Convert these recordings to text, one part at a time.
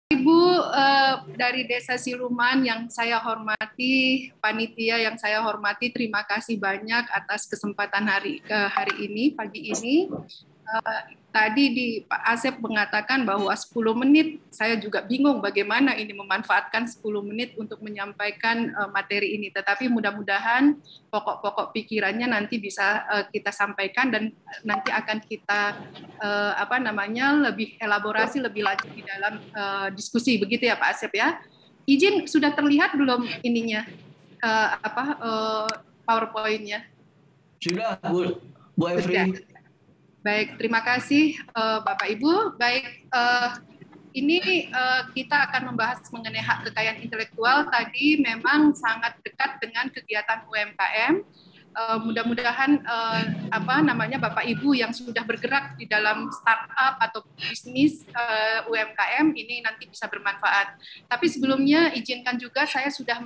Ibu dari Desa Siluman yang saya hormati, panitia yang saya hormati, terima kasih banyak atas kesempatan hari ini, pagi ini. Tadi Pak Asep mengatakan bahwa 10 menit, saya juga bingung bagaimana ini memanfaatkan 10 menit untuk menyampaikan materi ini. Tetapi mudah-mudahan pokok-pokok pikirannya nanti bisa kita sampaikan dan nanti akan kita lebih elaborasi lebih lanjut di dalam diskusi, begitu ya Pak Asep ya. Izin sudah terlihat belum ininya PowerPoint-nya? Sudah, Bu Efri. Baik, terima kasih Bapak Ibu. Baik, ini kita akan membahas mengenai hak kekayaan intelektual. Tadi memang sangat dekat dengan kegiatan UMKM. Mudah-mudahan Bapak Ibu yang sudah bergerak di dalam startup atau bisnis UMKM ini nanti bisa bermanfaat. Tapi sebelumnya izinkan juga saya sudah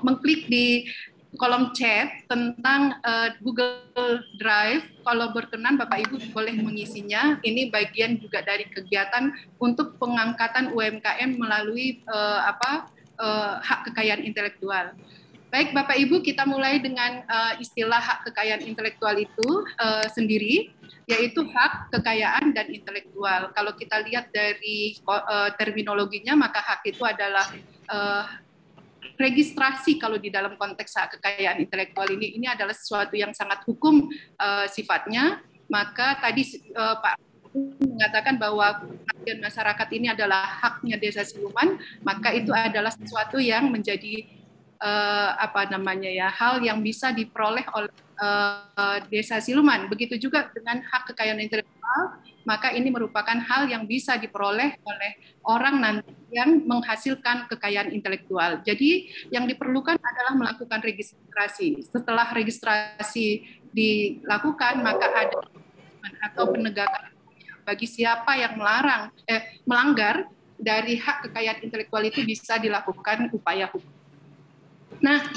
mengklik di kolom chat tentang Google Drive. Kalau berkenan Bapak Ibu boleh mengisinya. Ini bagian juga dari kegiatan untuk pengangkatan UMKM melalui hak kekayaan intelektual. Baik Bapak Ibu, kita mulai dengan istilah hak kekayaan intelektual itu sendiri, yaitu hak kekayaan dan intelektual. Kalau kita lihat dari terminologinya, maka hak itu adalah registrasi. Kalau di dalam konteks hak kekayaan intelektual ini adalah sesuatu yang sangat hukum sifatnya. Maka tadi Pak mengatakan bahwa pengabdian masyarakat ini adalah haknya Desa Siluman, maka itu adalah sesuatu yang menjadi hal yang bisa diperoleh oleh Desa Siluman. Begitu juga dengan hak kekayaan intelektual, maka ini merupakan hal yang bisa diperoleh oleh orang nanti yang menghasilkan kekayaan intelektual. Jadi yang diperlukan adalah melakukan registrasi. Setelah registrasi dilakukan, maka ada atau penegakan bagi siapa yang melanggar dari hak kekayaan intelektual itu bisa dilakukan upaya hukum. Nah,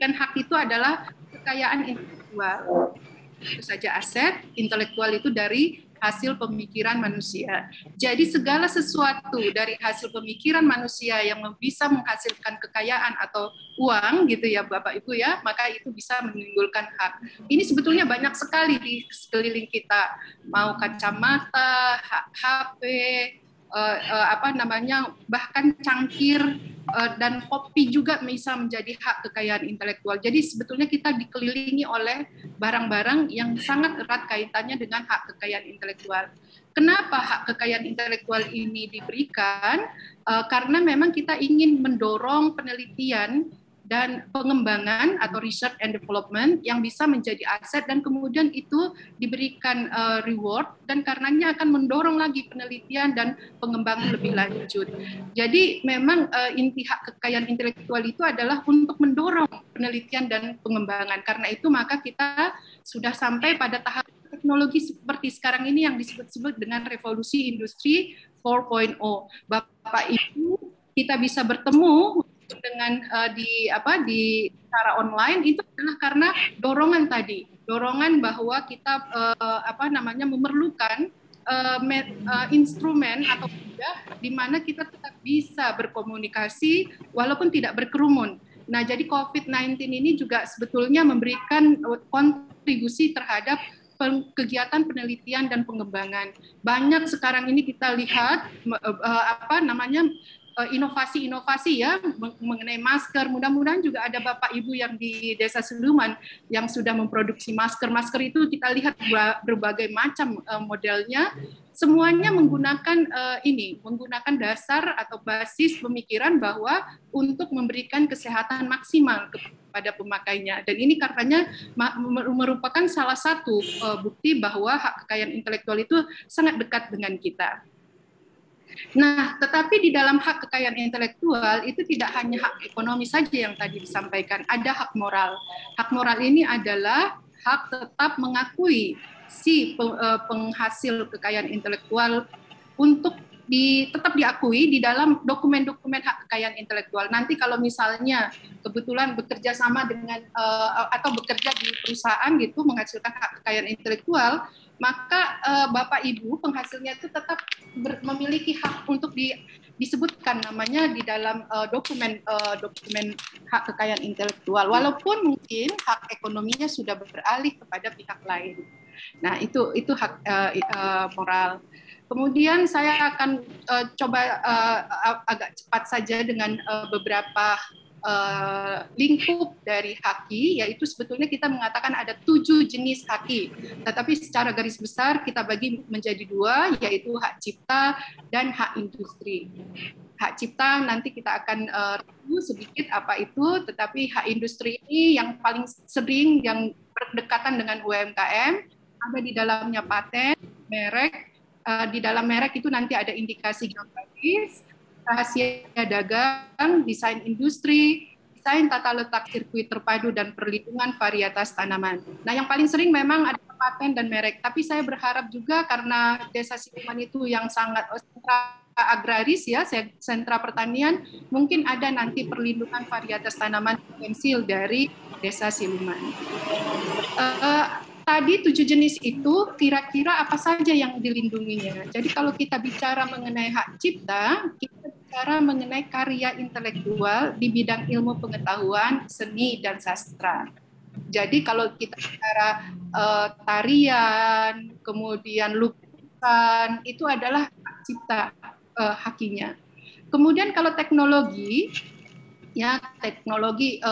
yang hak itu adalah kekayaan intelektual. Itu saja aset, intelektual itu dari hasil pemikiran manusia. Jadi segala sesuatu dari hasil pemikiran manusia yang bisa menghasilkan kekayaan atau uang gitu ya Bapak Ibu ya, maka itu bisa menimbulkan hak. Ini sebetulnya banyak sekali di sekeliling kita, mau kacamata, HP, bahkan cangkir dan kopi juga bisa menjadi hak kekayaan intelektual. Jadi sebetulnya kita dikelilingi oleh barang-barang yang sangat erat kaitannya dengan hak kekayaan intelektual. Kenapa hak kekayaan intelektual ini diberikan? Karena memang kita ingin mendorong penelitian dan pengembangan atau research and development yang bisa menjadi aset dan kemudian itu diberikan reward dan karenanya akan mendorong lagi penelitian dan pengembangan lebih lanjut. Jadi memang inti hak kekayaan intelektual itu adalah untuk mendorong penelitian dan pengembangan. Karena itu maka kita sudah sampai pada tahap teknologi seperti sekarang ini yang disebut-sebut dengan revolusi industri 4.0. Bapak Ibu, kita bisa bertemu dengan di secara online itu adalah karena dorongan bahwa kita memerlukan instrumen atau media di mana kita tetap bisa berkomunikasi walaupun tidak berkerumun. Nah, jadi COVID-19 ini juga sebetulnya memberikan kontribusi terhadap kegiatan penelitian dan pengembangan. Banyak sekarang ini kita lihat inovasi-inovasi ya mengenai masker. Mudah-mudahan juga ada Bapak Ibu yang di Desa Siluman yang sudah memproduksi masker. Masker itu kita lihat berbagai macam modelnya. Semuanya menggunakan menggunakan dasar atau basis pemikiran bahwa untuk memberikan kesehatan maksimal kepada pemakainya. Dan ini karenanya merupakan salah satu bukti bahwa hak kekayaan intelektual itu sangat dekat dengan kita. Nah, tetapi di dalam hak kekayaan intelektual itu tidak hanya hak ekonomi saja yang tadi disampaikan, ada hak moral. Hak moral ini adalah hak tetap mengakui si penghasil kekayaan intelektual untuk tetap diakui di dalam dokumen-dokumen hak kekayaan intelektual. Nanti kalau misalnya kebetulan bekerja sama dengan atau bekerja di perusahaan gitu menghasilkan hak kekayaan intelektual, maka Bapak Ibu penghasilnya itu tetap memiliki hak untuk disebutkan namanya di dalam dokumen hak kekayaan intelektual, walaupun mungkin hak ekonominya sudah beralih kepada pihak lain. Nah, itu hak moral. Kemudian saya akan coba agak cepat saja dengan beberapa lingkup dari haki, yaitu sebetulnya kita mengatakan ada 7 jenis haki, tetapi secara garis besar kita bagi menjadi 2, yaitu hak cipta dan hak industri. Hak cipta nanti kita akan review sedikit apa itu, tetapi hak industri ini yang paling sering yang berdekatan dengan UMKM, ada di dalamnya paten, merek, di dalam merek itu nanti ada indikasi geografis, rahasia dagang, desain industri, desain tata letak sirkuit terpadu, dan perlindungan varietas tanaman. Nah, yang paling sering memang ada paten dan merek, tapi saya berharap juga karena Desa Siluman itu yang sangat sentra agraris ya, sentra pertanian, mungkin ada nanti perlindungan varietas tanaman potensial dari Desa Siluman. Tadi 7 jenis itu kira-kira apa saja yang dilindunginya. Jadi kalau kita bicara mengenai hak cipta, kita bicara mengenai karya intelektual di bidang ilmu pengetahuan, seni, dan sastra. Jadi kalau kita bicara tarian, kemudian lukisan, itu adalah hak cipta hakinya. Kemudian kalau teknologi, ya teknologi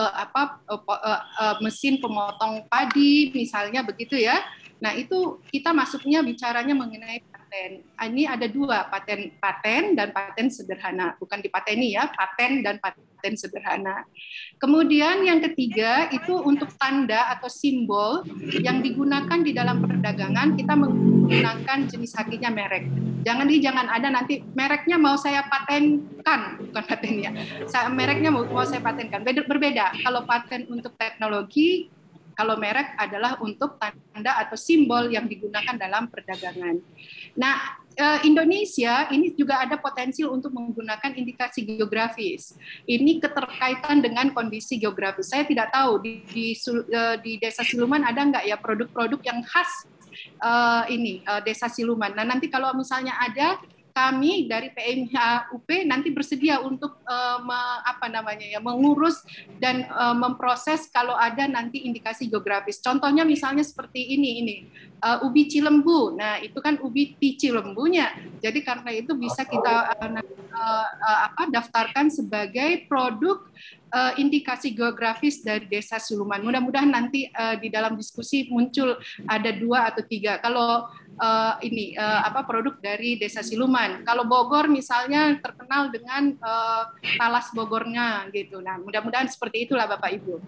mesin pemotong padi misalnya begitu ya. Nah, itu kita masuknya bicaranya mengenai paten. Ini ada 2, paten dan paten sederhana. Bukan dipateni ya, paten dan paten sederhana. Kemudian yang ketiga itu untuk tanda atau simbol yang digunakan di dalam perdagangan, kita menggunakan jenis hakinya merek. Jangan ada nanti mereknya mau saya patenkan, bukan patennya. Mereknya mau saya patenkan. Berbeda. Kalau paten untuk teknologi, kalau merek adalah untuk tanda atau simbol yang digunakan dalam perdagangan. Nah, Indonesia ini juga ada potensi untuk menggunakan indikasi geografis. Ini keterkaitan dengan kondisi geografis. Saya tidak tahu di Desa Siluman ada nggak ya produk-produk yang khas Desa Siluman. Nah, nanti kalau misalnya ada, kami dari PMH UP nanti bersedia untuk mengurus dan memproses kalau ada nanti indikasi geografis. Contohnya misalnya seperti ini ubi cilembu. Nah, itu kan ubi cilembunya. Jadi karena itu bisa kita daftarkan sebagai produk indikasi geografis dari Desa Siluman. Mudah-mudahan nanti di dalam diskusi muncul ada 2 atau 3. Kalau produk dari Desa Siluman. Kalau Bogor misalnya terkenal dengan talas Bogornya gitu. Nah, mudah-mudahan seperti itulah Bapak Ibu.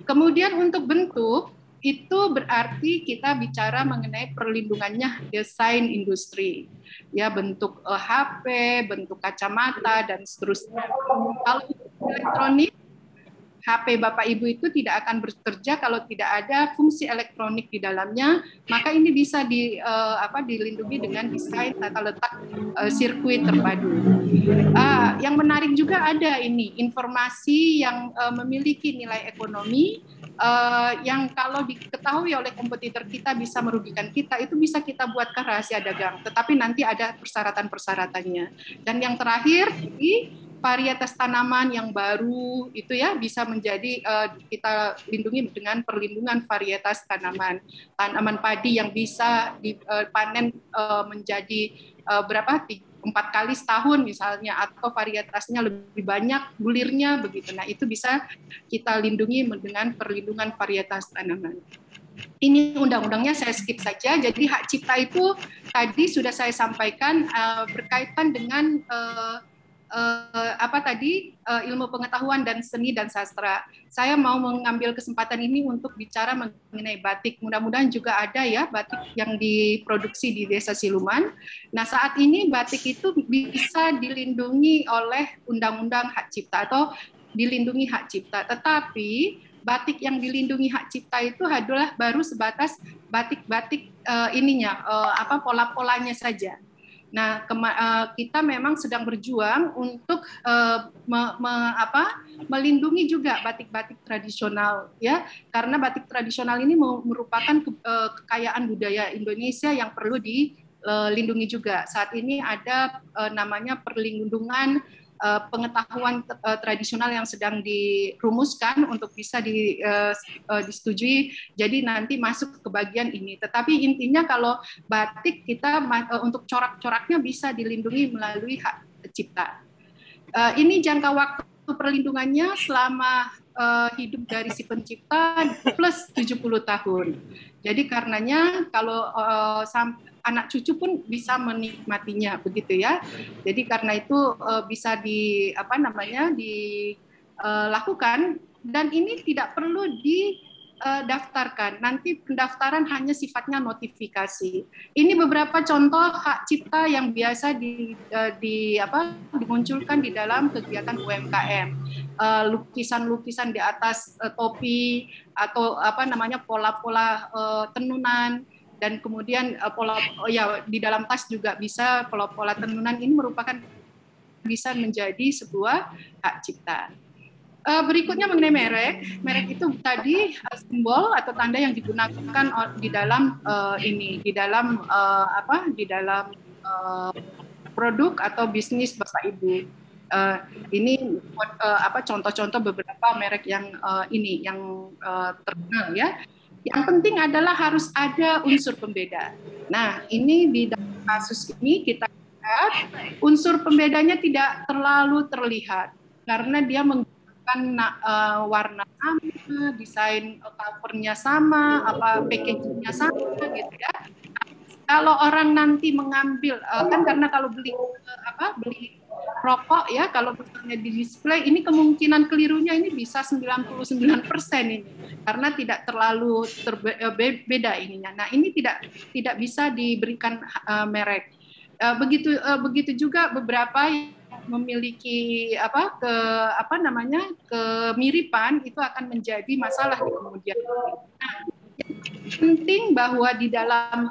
Kemudian untuk bentuk itu berarti kita bicara mengenai perlindungannya desain industri. Ya, bentuk HP, bentuk kacamata dan seterusnya. Kalau elektronik, HP Bapak Ibu itu tidak akan bekerja kalau tidak ada fungsi elektronik di dalamnya, maka ini bisa dilindungi dengan desain tata letak sirkuit terpadu. Yang menarik juga ada ini informasi yang memiliki nilai ekonomi yang kalau diketahui oleh kompetitor kita bisa merugikan kita, itu bisa kita buatkan rahasia dagang, tetapi nanti ada persyaratan-persyaratannya. Dan yang terakhir, varietas tanaman yang baru itu ya bisa menjadi kita lindungi dengan perlindungan varietas tanaman padi yang bisa dipanen menjadi 4 kali setahun misalnya, atau varietasnya lebih banyak gulirnya begitu. Nah, itu bisa kita lindungi dengan perlindungan varietas tanaman. Ini undang-undangnya saya skip saja. Jadi hak cipta itu tadi sudah saya sampaikan berkaitan dengan ilmu pengetahuan dan seni dan sastra. Saya mau mengambil kesempatan ini untuk bicara mengenai batik. Mudah-mudahan juga ada ya batik yang diproduksi di Desa Siluman. Nah, saat ini batik itu bisa dilindungi oleh Undang-Undang Hak Cipta atau dilindungi hak cipta. Tetapi batik yang dilindungi hak cipta itu adalah baru sebatas batik-batik pola-polanya saja. Nah, kita memang sedang berjuang untuk melindungi juga batik-batik tradisional, ya, karena batik tradisional ini merupakan kekayaan budaya Indonesia yang perlu dilindungi juga. Saat ini ada namanya perlindungan pengetahuan tradisional yang sedang dirumuskan untuk bisa disetujui. Jadi nanti masuk ke bagian ini. Tetapi intinya kalau batik kita untuk corak-coraknya bisa dilindungi melalui hak cipta. Ini jangka waktu perlindungannya selama hidup dari si pencipta plus 70 tahun. Jadi karenanya kalau anak cucu pun bisa menikmatinya begitu ya. Jadi karena itu bisa dilakukan dan ini tidak perlu daftarkan. Nanti pendaftaran hanya sifatnya notifikasi. Ini beberapa contoh hak cipta yang biasa dimunculkan di dalam kegiatan UMKM. Lukisan-lukisan di atas topi atau pola-pola tenunan, dan kemudian di dalam tas juga bisa pola-pola tenunan. Ini merupakan bisa menjadi sebuah hak cipta. Berikutnya mengenai merek itu tadi simbol atau tanda yang digunakan di dalam produk atau bisnis Bapak Ibu. Ini contoh-contoh beberapa merek yang terkenal ya. Yang penting adalah harus ada unsur pembeda. Nah, ini di dalam kasus ini kita lihat unsur pembedanya tidak terlalu terlihat karena dia menggunakan warna sama, desain covernya sama, packagingnya sama gitu ya. Kalau orang nanti mengambil kan karena kalau beli rokok ya, kalau misalnya di display ini kemungkinan kelirunya ini bisa 99% ini karena tidak terlalu beda ininya. Nah, ini tidak bisa diberikan merek. Begitu juga beberapa yang memiliki kemiripan itu akan menjadi masalah di kemudian hari. Nah, penting bahwa di dalam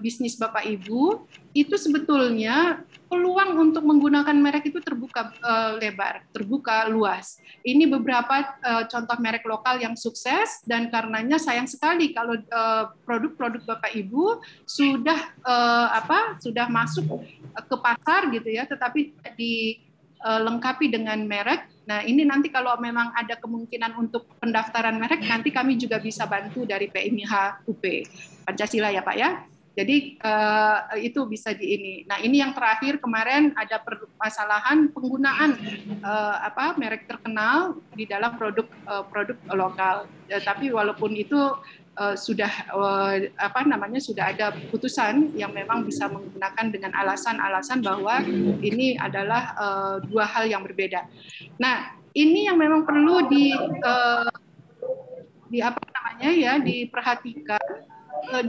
bisnis Bapak Ibu itu sebetulnya peluang untuk menggunakan merek itu terbuka lebar, terbuka luas. Ini beberapa contoh merek lokal yang sukses dan karenanya sayang sekali kalau produk-produk Bapak Ibu sudah masuk ke pasar gitu ya, tetapi dilengkapi dengan merek. Nah, ini nanti kalau memang ada kemungkinan untuk pendaftaran merek, nanti kami juga bisa bantu dari PMIH UP Pancasila ya Pak ya. Jadi itu bisa di ini. Nah, ini yang terakhir kemarin ada permasalahan penggunaan merek terkenal di dalam produk lokal. Tapi walaupun itu sudah sudah ada putusan yang memang bisa menggunakan dengan alasan-alasan bahwa ini adalah dua hal yang berbeda. Nah, ini yang memang perlu diperhatikan.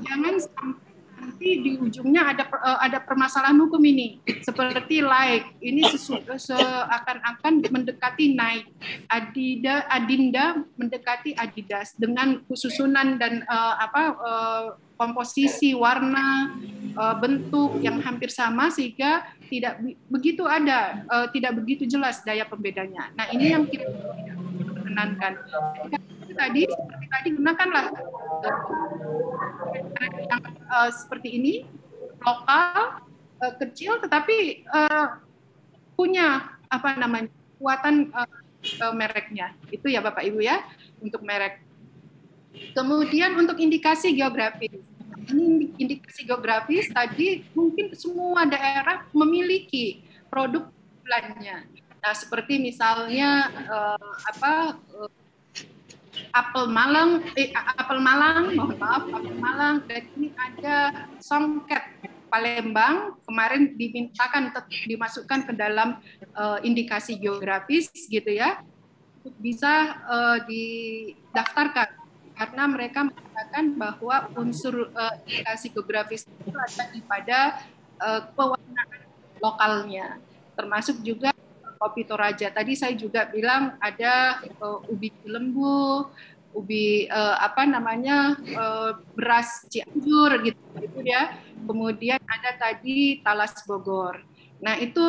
Jangan sampai nanti di ujungnya ada permasalahan hukum ini, seperti like ini seakan-akan mendekati Nike, Adinda mendekati Adidas dengan susunan dan komposisi warna, bentuk yang hampir sama sehingga tidak begitu jelas daya pembedanya. Nah, ini yang kita tidak perkenankan. Seperti tadi gunakanlah yang seperti ini, lokal, kecil, tetapi punya kekuatan mereknya. Itu ya Bapak Ibu ya untuk merek. Kemudian untuk indikasi geografis. Ini indikasi geografis tadi mungkin semua daerah memiliki produk lainnya. Nah, seperti misalnya apel Malang, dan ini ada songket Palembang kemarin dimasukkan ke dalam indikasi geografis gitu ya, untuk bisa didaftarkan karena mereka mengatakan bahwa unsur indikasi geografis itu ada pada pewarnaan lokalnya, termasuk juga kopi Toraja. Tadi saya juga bilang ada ubi lembu, ubi beras Cianjur gitu ya. kemudian ada tadi Talas Bogor. Nah, itu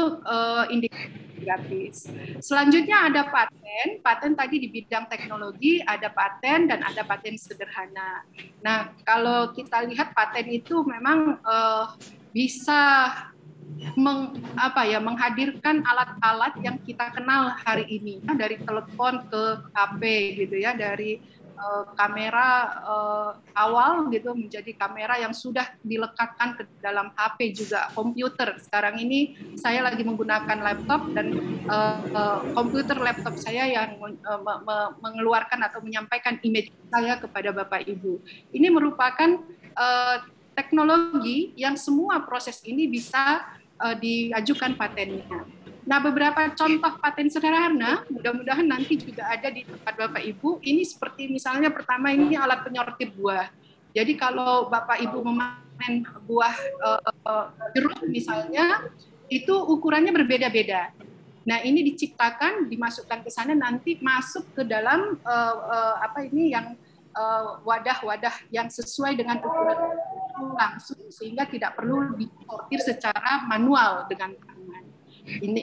indikator gratis. Selanjutnya ada paten. Paten tadi di bidang teknologi ada paten dan ada paten sederhana. Nah, kalau kita lihat paten itu memang bisa menghadirkan alat-alat yang kita kenal hari ini, dari telepon ke HP gitu ya, dari kamera awal gitu menjadi kamera yang sudah dilekatkan ke dalam HP juga, komputer. Sekarang ini saya lagi menggunakan laptop dan komputer laptop saya yang mengeluarkan atau menyampaikan image saya kepada Bapak Ibu. Ini merupakan teknologi yang semua proses ini bisa diajukan patennya. Nah, beberapa contoh paten sederhana, mudah-mudahan nanti juga ada di tempat Bapak Ibu. Ini seperti misalnya pertama ini alat penyortir buah. Jadi kalau Bapak Ibu memanen buah jeruk misalnya, itu ukurannya berbeda-beda. Nah, ini diciptakan, dimasukkan ke sana, nanti masuk ke dalam wadah-wadah yang sesuai dengan ukuran langsung, sehingga tidak perlu disortir secara manual dengan tangan.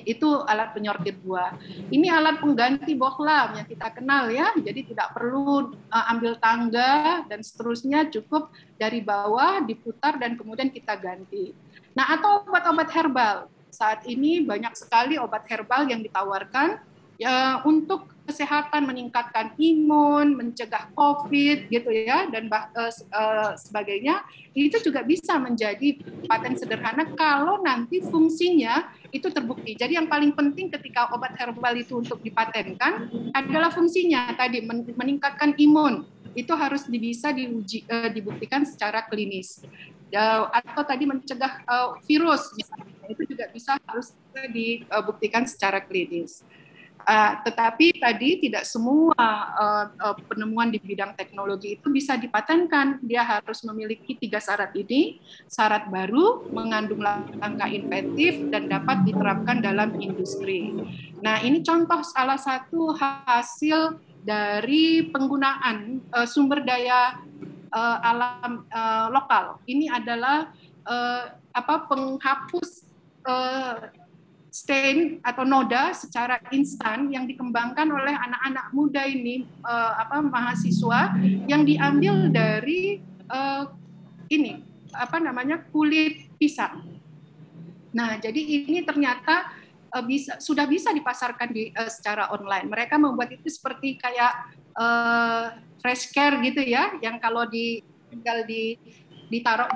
Itu alat penyortir buah. Ini alat pengganti bohlam yang kita kenal ya, jadi tidak perlu ambil tangga dan seterusnya, cukup dari bawah diputar dan kemudian kita ganti. Nah, atau obat-obat herbal. Saat ini banyak sekali obat herbal yang ditawarkan ya, untuk kesehatan, meningkatkan imun, mencegah COVID gitu ya, dan sebagainya. Itu juga bisa menjadi paten sederhana kalau nanti fungsinya itu terbukti. Jadi yang paling penting ketika obat herbal itu untuk dipatenkan adalah fungsinya tadi, meningkatkan imun. Itu harus bisa dibuktikan secara klinis. Atau tadi mencegah virus misalnya, itu juga harus dibuktikan secara klinis. Tetapi tadi tidak semua penemuan di bidang teknologi itu bisa dipatenkan. Dia harus memiliki 3 syarat ini. Syarat baru, mengandung langkah inventif, dan dapat diterapkan dalam industri. Nah, ini contoh salah satu hasil dari penggunaan sumber daya alam lokal. Ini adalah penghapus stain atau noda secara instan yang dikembangkan oleh anak-anak muda ini, mahasiswa, yang diambil dari kulit pisang. Nah, jadi ini ternyata sudah bisa dipasarkan secara online. Mereka membuat itu seperti kayak fresh care gitu ya, yang kalau tinggal ditaruh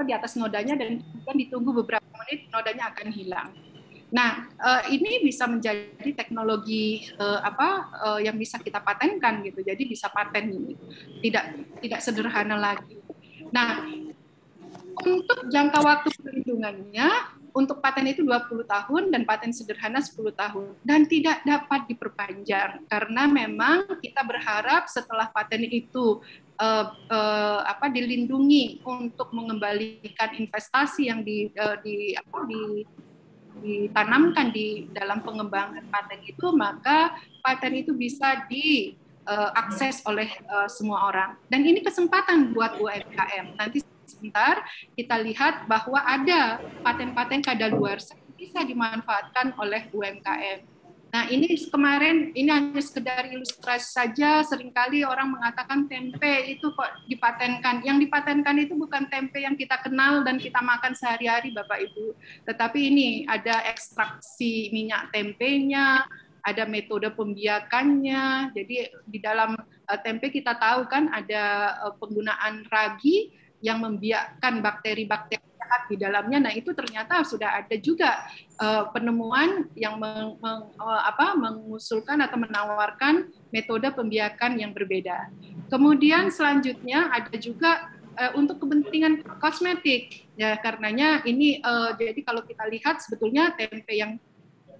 di atas nodanya dan kemudian ditunggu beberapa menit, nodanya akan hilang. Nah, ini bisa menjadi teknologi yang bisa kita patenkan gitu. Jadi bisa paten ini. Tidak sederhana lagi. Nah, untuk jangka waktu perlindungannya, untuk paten itu 20 tahun dan paten sederhana 10 tahun. Dan tidak dapat diperpanjang karena memang kita berharap setelah paten itu dilindungi untuk mengembalikan investasi yang ditanamkan di dalam pengembangan paten itu, maka paten itu bisa diakses oleh semua orang. Dan ini kesempatan buat UMKM. Nanti sebentar kita lihat bahwa ada paten-paten kadaluarsa yang bisa dimanfaatkan oleh UMKM. Nah, ini kemarin, ini hanya sekedar ilustrasi saja, seringkali orang mengatakan tempe itu kok dipatenkan. Yang dipatenkan itu bukan tempe yang kita kenal dan kita makan sehari-hari, Bapak Ibu. Tetapi ini ada ekstraksi minyak tempenya, ada metode pembiakannya. Jadi di dalam tempe kita tahu kan ada penggunaan ragi yang membiakkan bakteri-bakteri jahat di dalamnya. Nah, itu ternyata sudah ada juga penemuan yang mengusulkan atau menawarkan metode pembiakan yang berbeda. Kemudian selanjutnya ada juga untuk kepentingan kosmetik. Ya, karenanya ini jadi kalau kita lihat sebetulnya tempe yang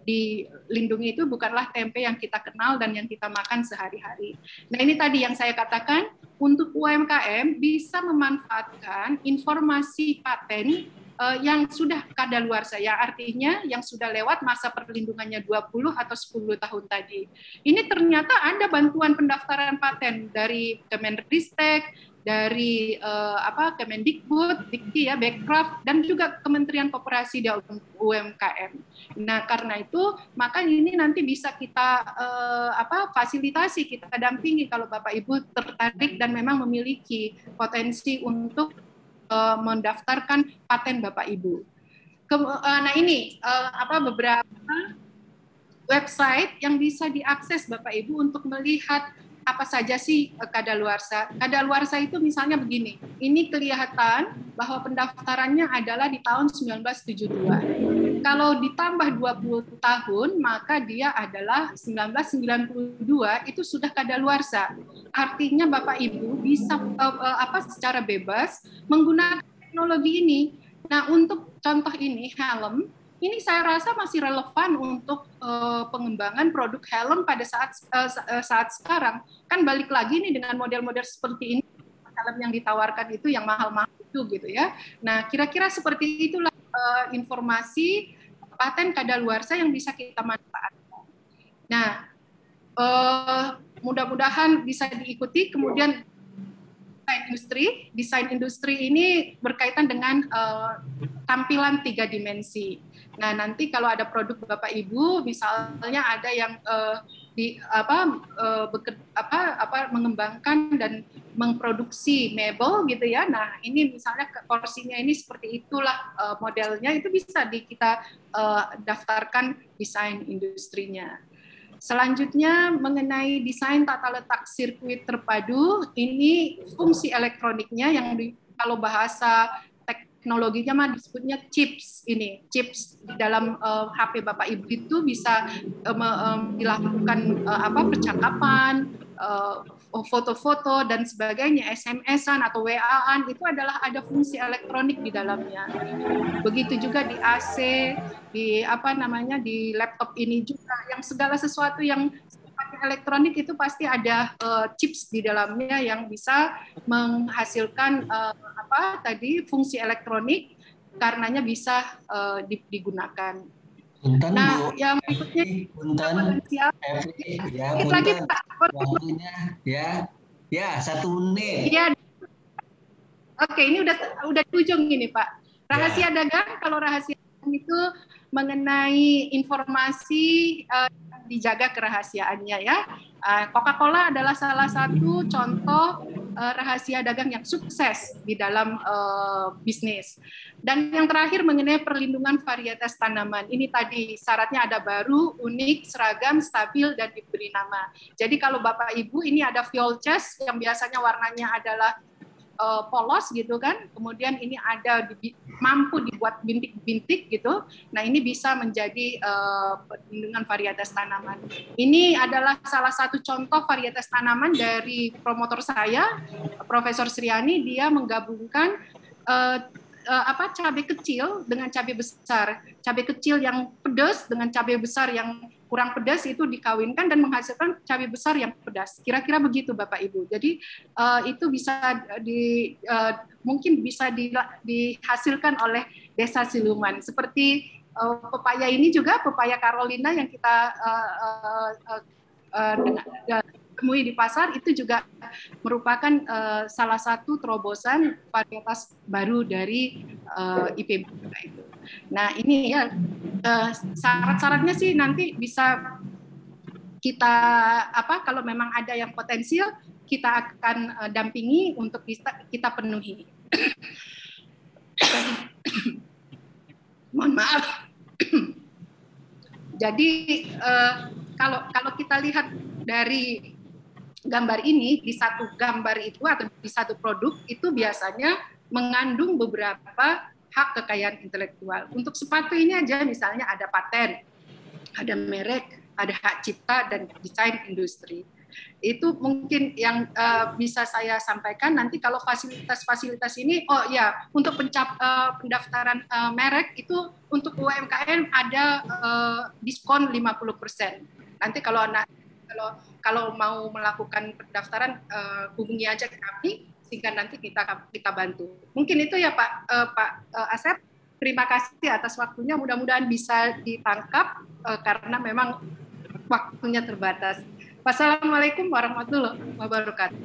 dilindungi itu bukanlah tempe yang kita kenal dan yang kita makan sehari-hari. Nah, ini tadi yang saya katakan, untuk UMKM bisa memanfaatkan informasi paten yang sudah kadaluarsa, ya artinya yang sudah lewat masa perlindungannya 20 atau 10 tahun tadi. Ini ternyata ada bantuan pendaftaran paten dari Kemenristek, dari Kemendikbud, Dikti ya, Bekraf, dan juga Kementerian Koperasi dan UMKM. Nah, karena itu maka ini nanti bisa kita fasilitasi, kita dampingi kalau Bapak Ibu tertarik dan memang memiliki potensi untuk mendaftarkan paten Bapak Ibu. Nah ini beberapa website yang bisa diakses Bapak Ibu untuk melihat apa saja sih kadaluarsa. Kadaluarsa itu misalnya begini, ini kelihatan bahwa pendaftarannya adalah di tahun 1972. Kalau ditambah 20 tahun, maka dia adalah 1992, itu sudah kadaluarsa. Artinya Bapak Ibu bisa secara bebas menggunakan teknologi ini. Nah, untuk contoh ini, helm, ini saya rasa masih relevan untuk pengembangan produk helm pada saat sekarang. Kan balik lagi nih dengan model-model seperti ini, helm yang ditawarkan itu yang mahal-mahal itu gitu ya. Nah, kira-kira seperti itulah informasi paten kadaluarsa yang bisa kita manfaatkan. Nah, mudah-mudahan bisa diikuti. Kemudian desain industri ini berkaitan dengan tampilan 3 dimensi. Nah, nanti kalau ada produk Bapak Ibu, misalnya ada yang mengembangkan dan memproduksi mebel gitu ya. Nah, ini misalnya porsinya ini seperti itulah modelnya, itu bisa kita daftarkan desain industrinya. Selanjutnya mengenai desain tata letak sirkuit terpadu, ini fungsi elektroniknya yang kalau bahasa teknologinya mah disebutnya chips. Ini chips di dalam HP Bapak Ibu itu bisa dilakukan percakapan, foto-foto dan sebagainya, SMS-an atau WA-an, itu adalah ada fungsi elektronik di dalamnya. Begitu juga di AC, di di laptop ini juga, yang segala sesuatu yang elektronik itu pasti ada chips di dalamnya yang bisa menghasilkan fungsi elektronik, karenanya bisa digunakan. Punten, nah, Bu. yang berikutnya potensial. Ya, lagi Pak. Waktunya ya 1 menit. Iya. Oke, ini udah di ujung ini Pak. Rahasia dagang, kalau rahasia dagang itu mengenai informasi dijaga kerahasiaannya ya. Coca-Cola adalah salah satu contoh rahasia dagang yang sukses di dalam bisnis. Dan yang terakhir mengenai perlindungan varietas tanaman. Ini tadi syaratnya ada baru, unik, seragam, stabil, dan diberi nama. Jadi kalau Bapak Ibu ini ada viol chest yang biasanya warnanya adalah polos gitu kan, kemudian ini ada mampu dibuat bintik-bintik gitu. Nah, ini bisa menjadi perlindungan varietas tanaman. Ini adalah salah satu contoh varietas tanaman dari promotor saya, Profesor Sriani. Dia menggabungkan cabai kecil dengan cabai besar. Cabai kecil yang pedas dengan cabai besar yang kurang pedas itu dikawinkan dan menghasilkan cabai besar yang pedas. Kira-kira begitu Bapak Ibu. Jadi itu bisa mungkin bisa dihasilkan oleh Desa Siluman. Seperti pepaya ini juga, pepaya Carolina yang kita temui di pasar, itu juga merupakan salah satu terobosan varietas baru dari IPB itu. Nah, ini ya syarat-syaratnya sih nanti bisa kita kalau memang ada yang potensial, kita akan dampingi untuk kita penuhi. Mohon maaf. Jadi kalau kita lihat dari gambar ini, di satu gambar itu atau di satu produk itu biasanya mengandung beberapa hak kekayaan intelektual. Untuk sepatu ini aja misalnya ada paten, ada merek, ada hak cipta, dan desain industri. Itu mungkin yang bisa saya sampaikan. Nanti kalau fasilitas-fasilitas ini, untuk pendaftaran merek itu untuk UMKM ada diskon 50%. Nanti kalau mau melakukan pendaftaran, hubungi aja kami, sehingga nanti kita bantu. Mungkin itu ya Pak Asep. Terima kasih atas waktunya. Mudah-mudahan bisa ditangkap karena memang waktunya terbatas. Wassalamualaikum warahmatullahi wabarakatuh.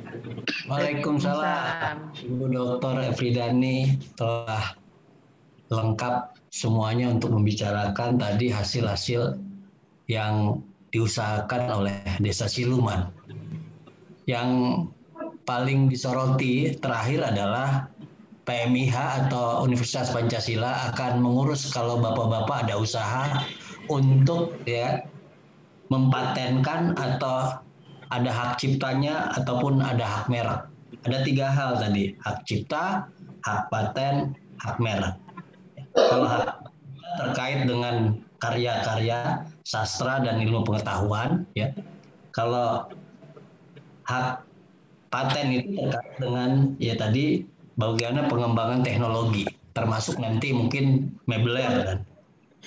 Waalaikumsalam. Ibu Dr. Efridani telah lengkap semuanya untuk membicarakan tadi hasil-hasil yang diusahakan oleh Desa Siluman. Yang paling disoroti terakhir adalah PMIH atau Universitas Pancasila akan mengurus kalau bapak-bapak ada usaha untuk ya mempatenkan atau ada hak ciptanya ataupun ada hak merek. Ada 3 hal tadi, hak cipta, hak paten, hak merek. Kalau hak terkait dengan karya-karya sastra dan ilmu pengetahuan, ya. Kalau hak paten itu terkait dengan ya tadi bagaimana pengembangan teknologi, termasuk nanti mungkin mebeler kan.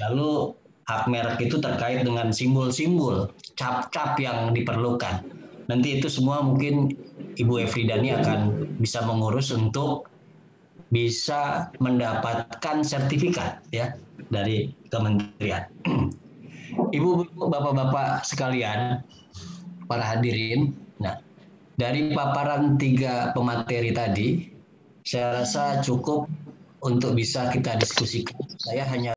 Lalu hak merek itu terkait dengan simbol-simbol, cap-cap yang diperlukan. Nanti itu semua mungkin Ibu Efridani akan bisa mengurus untuk bisa mendapatkan sertifikat ya dari kementerian. Ibu, bapak-bapak sekalian, para hadirin, nah dari paparan 3 pemateri tadi, saya rasa cukup untuk bisa kita diskusikan. Saya hanya